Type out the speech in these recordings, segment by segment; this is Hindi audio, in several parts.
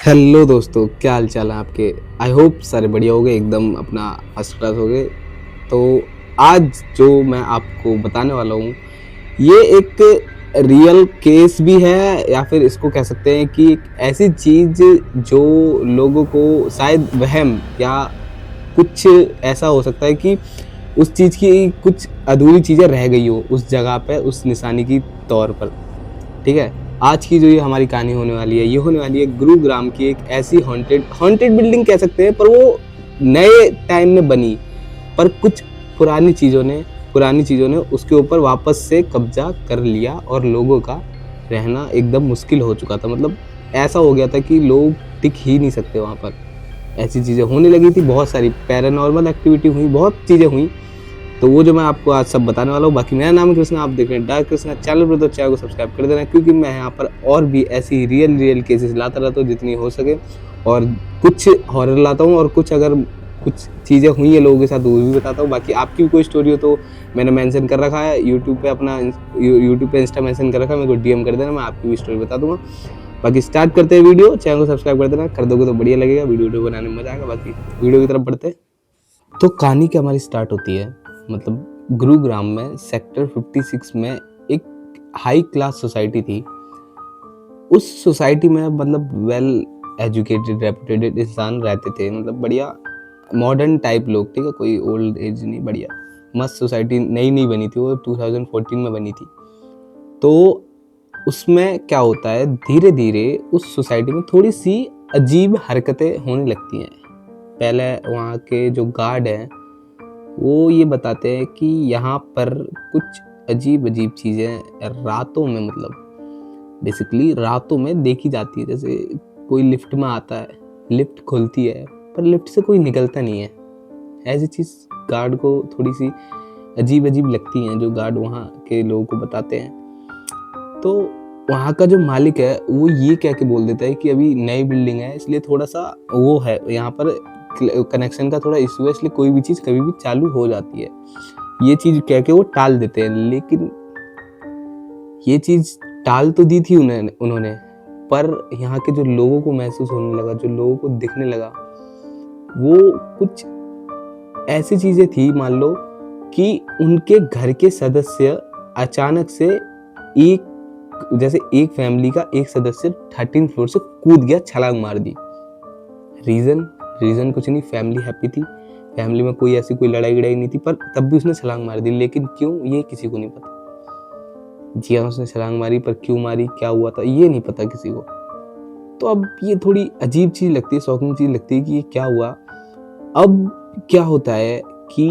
हेलो दोस्तों, क्या हाल चाल है आपके। आई होप सारे बढ़िया हो गए, एकदम अपना फर्स्ट क्लास हो गए। तो आज जो मैं आपको बताने वाला हूँ ये एक रियल केस भी है, या फिर इसको कह सकते हैं कि एक ऐसी चीज जो लोगों को शायद वहम या कुछ ऐसा हो सकता है कि उस चीज की कुछ अधूरी चीजें रह गई हो उस जगह पे, उस निशानी की तौर पर। ठीक है। आज की जो ये हमारी कहानी होने वाली है, ये होने वाली है गुरुग्राम की एक ऐसी हॉन्टेड हॉन्टेड बिल्डिंग कह सकते हैं, पर वो नए टाइम में बनी, पर कुछ पुरानी चीजों ने उसके ऊपर वापस से कब्जा कर लिया और लोगों का रहना एकदम मुश्किल हो चुका था। मतलब ऐसा हो गया था कि लोग टिक ही नहीं सकते वहां पर। ऐसी चीजें होने लगी थी, बहुत सारी पैरानॉर्मल एक्टिविटी हुई, बहुत चीजें हुई। तो वो जो मैं आपको आज सब बताने वाला हूँ। बाकी मेरा नाम है कृष्णा, आप देख रहे हैं डार्क कृष्णा चैनल पर, तो चैनल को सब्सक्राइब कर देना, क्योंकि मैं यहाँ पर और भी ऐसी रियल केसेस लाता रहता हूँ जितनी हो सके। और कुछ हॉरर लाता हूँ, और कुछ अगर कुछ चीज़ें हुई है लोगों के साथ वो भी बताता हूँ। बाकी आपकी भी कोई स्टोरी हो तो मैंने मेंशन कर रखा है यूट्यूब पे, अपना यूट्यूब पे इंस्टा मेंशन कर रखा है, मेरे को डीएम कर देना, मैं आपकी भी स्टोरी बता दूंगा। बाकी स्टार्ट करते हैं वीडियो। चैनल को सब्सक्राइब कर देना, कर दोगे तो बढ़िया लगेगा, वीडियो बनाने में मजा आएगा। बाकी वीडियो की तरफ बढ़ते हैं। तो कहानी क्या हमारी स्टार्ट होती है, मतलब गुरुग्राम में सेक्टर 56 में एक हाई क्लास सोसाइटी थी। उस सोसाइटी में मतलब वेल एजुकेटेड रेपुटेड इंसान रहते थे, मतलब बढ़िया मॉडर्न टाइप लोग। ठीक है, कोई ओल्ड एज नहीं, बढ़िया मस्त सोसाइटी। नई नई बनी थी वो, 2014 में बनी थी। तो उसमें क्या होता है, धीरे धीरे उस सोसाइटी में थोड़ी सी अजीब हरकतें होने लगती हैं। पहले वहाँ के जो गार्ड हैं वो ये बताते हैं कि यहाँ पर कुछ अजीब अजीब चीज़ें रातों में, मतलब बेसिकली रातों में देखी जाती है। जैसे कोई लिफ्ट में आता है, लिफ्ट खुलती है पर लिफ्ट से कोई निकलता नहीं है। ऐसी चीज़ गार्ड को थोड़ी सी अजीब अजीब लगती हैं, जो गार्ड वहाँ के लोगों को बताते हैं। तो वहाँ का जो मालिक है वो ये कह के बोल देता है कि अभी नई बिल्डिंग है, इसलिए थोड़ा सा वो है यहाँ पर कनेक्शन का थोड़ा इशू है, इसलिए कोई भी चीज़ कभी भी चालू हो जाती है। ये चीज़ कह के वो टाल देते हैं। लेकिन ये चीज़ टाल तो दी थी उन्होंने, पर यहाँ के जो लोगों को महसूस होने लगा, जो लोगों को दिखने लगा, वो कुछ ऐसी चीज़ें थी, मान लो कि उनके घर के सदस्य अचानक से एक, जैसे एक फैमिली का एक सदस्य 13 फ्लोर से कूद गया, छलांग मार दी। रीजन रीजन कुछ नहीं, फैमिली हैप्पी थी, फैमिली में कोई ऐसी कोई लड़ाई वड़ाई नहीं थी, पर तब भी उसने छलांग मार दी। लेकिन क्यों, ये किसी को नहीं पता। जी हाँ, उसने छलांग मारी, पर क्यों मारी, क्या हुआ था, ये नहीं पता किसी को। तो अब ये थोड़ी अजीब चीज लगती है, शॉकिंग चीज लगती है कि ये क्या हुआ। अब क्या होता है कि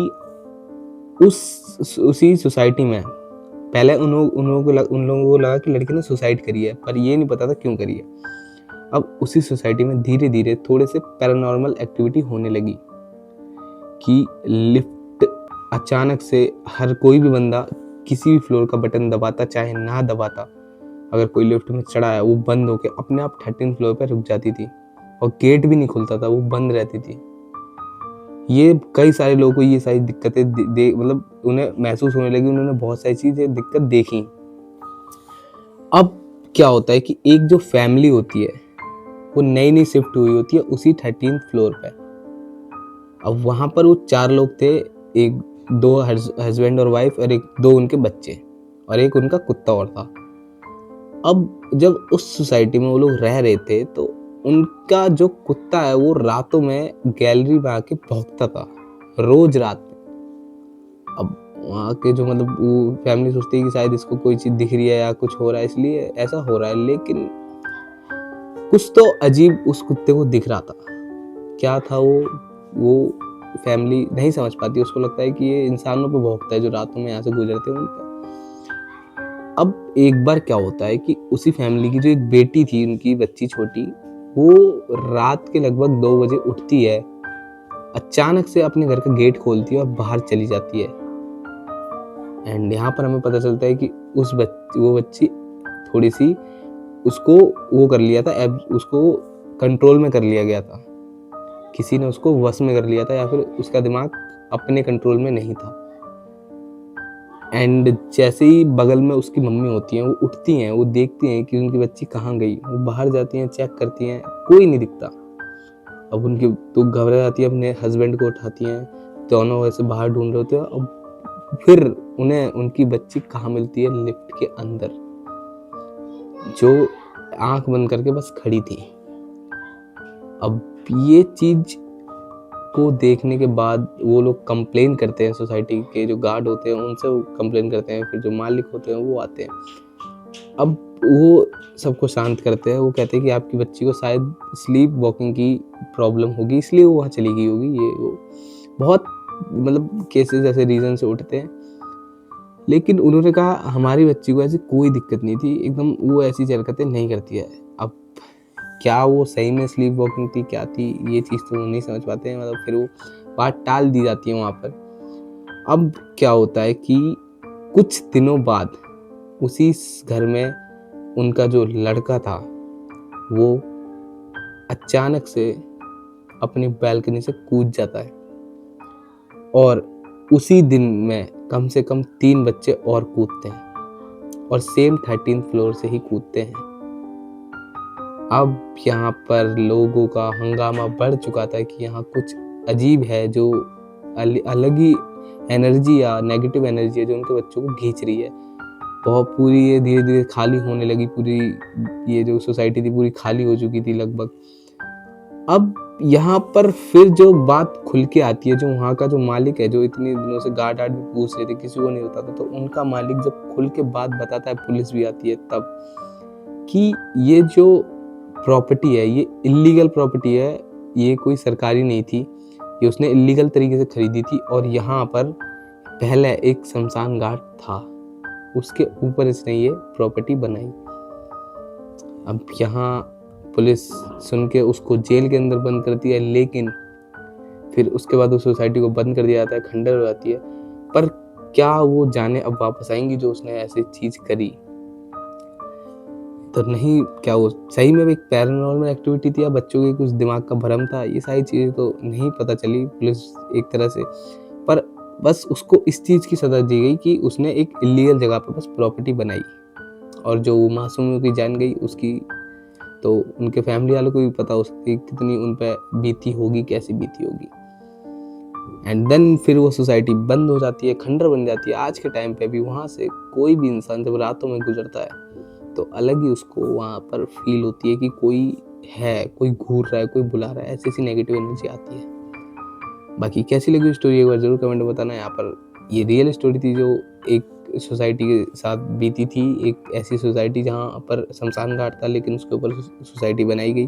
उसी सोसाइटी में पहले उन लोगों को लगा कि लड़की ने सुसाइड करी है, पर ये नहीं पता था क्यों करी है। अब उसी सोसाइटी में धीरे धीरे थोड़े से पैरानॉर्मल एक्टिविटी होने लगी कि लिफ्ट अचानक से हर कोई भी बंदा किसी भी फ्लोर का बटन दबाता चाहे ना दबाता, अगर कोई लिफ्ट में चढ़ा है वो बंद होकर अपने आप 13 फ्लोर पर रुक जाती थी, और गेट भी नहीं खुलता था, वो बंद रहती थी। ये कई सारे लोगों को ये सारी दिक्कतें मतलब उन्हें महसूस होने लगी, उन्होंने बहुत सारी चीजें दिक्कत देखी। अब क्या होता है कि एक जो फैमिली होती है वो नई नई शिफ्ट हुई होती है उसी 13 फ्लोर पे। अब वहां पर वो 4 लोग थे, एक दो हस्बैंड और वाइफ, और एक दो उनके बच्चे, और एक उनका कुत्ता और था। अब जब उस सोसाइटी में वो लोग रह रहे थे, तो उनका जो कुत्ता है वो रातों में गैलरी में आके भौंकता था, रोज रात में। अब वहाँ के जो मतलब वो फैमिली सोचती है कि शायद इसको कोई चीज दिख रही है या कुछ हो रहा है, इसलिए ऐसा हो रहा है। लेकिन कुछ तो अजीब उस कुत्ते को दिख रहा था। क्या था वो फैमिली नहीं समझ पाती, उसको लगता है कि ये इंसानों पे भौंकता है जो रातों में यहाँ से गुजरते हैं उन पे। अब एक बार क्या होता है कि उसी फैमिली की जो एक बेटी थी, उनकी बच्ची छोटी, वो रात के लगभग 2 बजे उठती है, अचानक से अपने घर का गेट खोलती है और बाहर चली जाती है। एंड यहाँ पर हमें पता चलता है कि वो बच्ची थोड़ी सी उसको वो कर लिया था, उसको कंट्रोल में कर लिया गया था, किसी ने उसको वश में कर लिया था, या फिर उसका दिमाग अपने कंट्रोल में नहीं था। एंड जैसे ही बगल में उसकी मम्मी होती हैं, वो उठती हैं, वो देखती हैं कि उनकी बच्ची कहाँ गई, वो बाहर जाती हैं, चेक करती हैं, कोई नहीं दिखता। अब उनकी तो घबरा जाती है, अपने हस्बैंड को उठाती हैं, दोनों वैसे बाहर ढूंढ रहे होते हैं। अब फिर उन्हें उनकी बच्ची कहाँ मिलती है, लिफ्ट के अंदर, जो आंख बंद करके बस खड़ी थी। अब ये चीज को देखने के बाद वो लोग कंप्लेन करते हैं, सोसाइटी के जो गार्ड होते हैं उनसे वो कंप्लेन करते हैं, फिर जो मालिक होते हैं वो आते हैं। अब वो सबको शांत करते हैं, वो कहते हैं कि आपकी बच्ची को शायद स्लीप वॉकिंग की प्रॉब्लम होगी, इसलिए वो वहाँ चली गई होगी। ये वो बहुत मतलब केसेस ऐसे रीज़न से उठते हैं, लेकिन उन्होंने कहा हमारी बच्ची को ऐसी कोई दिक्कत नहीं थी, एकदम वो ऐसी हरकतें नहीं करती है। अब क्या वो सही में स्लीप वॉकिंग थी, क्या थी, ये चीज़ तो नहीं समझ पाते हैं, मतलब फिर वो बात टाल दी जाती है वहाँ पर। अब क्या होता है कि कुछ दिनों बाद उसी घर में उनका जो लड़का था वो अचानक से अपनी बालकनी से कूद जाता है, और उसी दिन में कम से कम 3 बच्चे और कूदते हैं, और सेम 13th फ्लोर से ही कूदते हैं। अब यहाँ पर लोगों का हंगामा बढ़ चुका था कि यहाँ कुछ अजीब है, जो अलग ही एनर्जी या नेगेटिव एनर्जी है जो उनके बच्चों को खींच रही है। बहुत पूरी ये धीरे धीरे खाली होने लगी, पूरी ये जो सोसाइटी थी पूरी खाली हो चुकी थी लगभग। अब यहाँ पर फिर जो बात खुल के आती है, जो वहाँ का जो मालिक है, जो इतने दिनों से गार्ड भी पूछ रहे थे, किसी को नहीं होता था, तो उनका मालिक जब खुल के बात बताता है, पुलिस भी आती है तब, कि ये जो प्रॉपर्टी है ये इलीगल प्रॉपर्टी है, ये कोई सरकारी नहीं थी, ये उसने इलीगल तरीके से खरीदी थी, और यहाँ पर पहले एक शमशान घाट था, उसके ऊपर इसने ये प्रॉपर्टी बनाई। अब यहाँ पुलिस सुन के उसको जेल के अंदर बंद करती है, लेकिन फिर उसके बाद उस सोसाइटी को बंद कर दिया जाता है, खंडर हो जाती है। पर क्या वो जाने अब वापस आएंगी जो उसने ऐसी चीज करी, तो नहीं, क्या वो सही में एक पैरानॉर्मल एक्टिविटी थी या बच्चों के कुछ दिमाग का भ्रम था, ये सारी चीज़ें तो नहीं पता चली पुलिस एक तरह से। पर बस उसको इस चीज़ की सजा दी गई कि उसने एक इलीगल जगह पर बस प्रॉपर्टी बनाई, और जो मासूमियों की जान गई उसकी तो उनके फैमिली वालों को भी पता हो सकती है कितनी उन पर बीती होगी, कैसी बीती होगी। एंड देन फिर वो सोसाइटी बंद हो जाती है, खंडर बन जाती है। आज के टाइम पे भी वहाँ से कोई भी इंसान जब रातों में गुजरता है तो अलग ही उसको वहाँ पर फील होती है कि कोई है, कोई घूर रहा है, कोई बुला रहा है, ऐसी नेगेटिव एनर्जी आती है। बाकी कैसी लगी स्टोरी एक बार जरूर कमेंट में बताना। यहाँ पर ये रियल स्टोरी थी जो एक सोसाइटी के साथ बीती थी, एक ऐसी सोसाइटी जहाँ पर शमशान घाट था लेकिन उसके ऊपर सोसाइटी बनाई गई।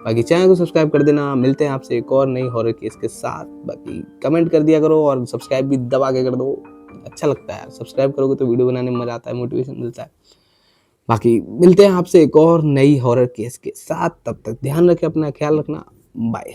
बाकी चैनल को सब्सक्राइब कर देना, मिलते हैं आपसे एक और नई हॉरर केस के साथ। बाकी कमेंट कर दिया करो और सब्सक्राइब भी दबा के कर दो, अच्छा लगता है यार, सब्सक्राइब करोगे तो वीडियो बनाने में मजा आता है, मोटिवेशन मिलता है। बाकी मिलते हैं आपसे एक और नई हॉरर केस के साथ, तब तक ध्यान रखें अपना, ख्याल रखना, बाय।